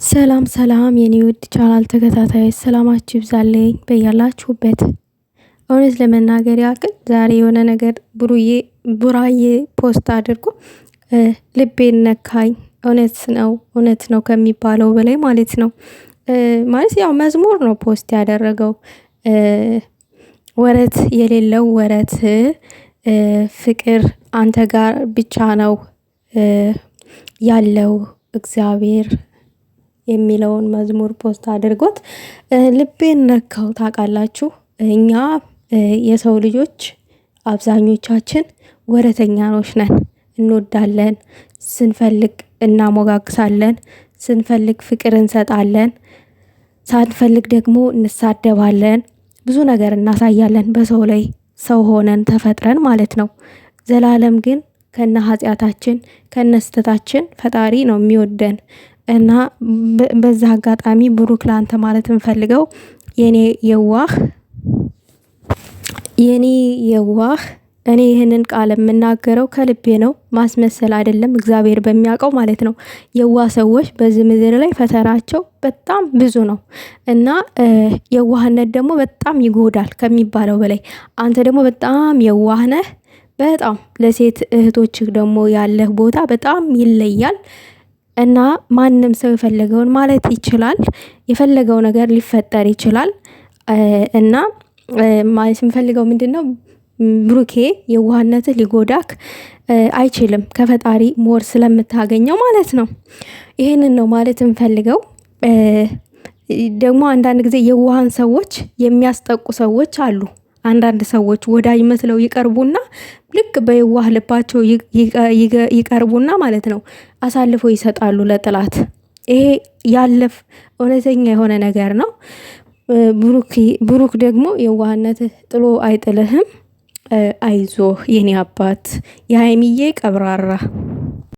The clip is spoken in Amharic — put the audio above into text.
ሰላም ሰላም የኔ ውድ ቻናል ተከታታዮች ሰላማችሁ ይብዛልኝ በያላችሁበት። እውነት ለመናገር ያክል ዛሬ የሆነ ነገር ቡራዬ ፖስት አድርጎ ልቤን ነካኝ። እውነት ነው ከሚባለው በላይ ማለት ነው። ማለት ያው መዝሙር ነው ፖስት ያደረገው። ወረት የሌለው ወረት ፍቅር አንተ ጋር ብቻ ነው ያለው እግዚአብሔር የሚለውን መዝሙር ፖስት አድርጎት ልቤን ነካው። ታውቃላችሁ እኛ የሰው ልጆች አብዛኞቻችን ወረተኛኖች ነን። እንወዳለን፣ ስንፈልግ እናሞጋግሳለን፣ ስንፈልግ ፍቅር እንሰጣለን፣ ሳንፈልግ ደግሞ እንሳደባለን፣ ብዙ ነገር እናሳያለን በሰው ላይ ሰው ሆነን ተፈጥረን ማለት ነው። ዘላለም ግን ከነ ኃጢአታችን ከነ ስተታችን ፈጣሪ ነው የሚወደን። እና በዛ አጋጣሚ ብሩክ ላንተ ማለት እንፈልገው የኔ የዋህ እኔ ይህንን ቃል የምናገረው ከልቤ ነው፣ ማስመሰል አይደለም። እግዚአብሔር በሚያውቀው ማለት ነው። የዋህ ሰዎች በዚህ ምድር ላይ ፈተናቸው በጣም ብዙ ነው እና የዋህነት ደግሞ በጣም ይጎዳል ከሚባለው በላይ። አንተ ደግሞ በጣም የዋህ ነህ። በጣም ለሴት እህቶችህ ደግሞ ያለህ ቦታ በጣም ይለያል። እና ማንም ሰው የፈለገውን ማለት ይችላል። የፈለገው ነገር ሊፈጠር ይችላል። እና ማለት የምፈልገው ምንድነው? ብሩኬ የዋህነትህ ሊጎዳክ አይችልም፣ ከፈጣሪ ሞር ስለምታገኘው ማለት ነው። ይሄንን ነው ማለት የምፈልገው። ደግሞ አንዳንድ ጊዜ የዋሃን ሰዎች የሚያስጠቁ ሰዎች አሉ። አንዳንድ ሰዎች ወዳጅ መስለው ይቀርቡና ልክ በየዋህ ልባቸው ይቀርቡና ማለት ነው አሳልፎ ይሰጣሉ ለጥላት። ይሄ ያለፍ እውነተኛ የሆነ ነገር ነው። ብሩክ ደግሞ የዋህነትህ ጥሎ አይጥልህም። አይዞህ የኔ አባት የሀይሚዬ ቀብራራ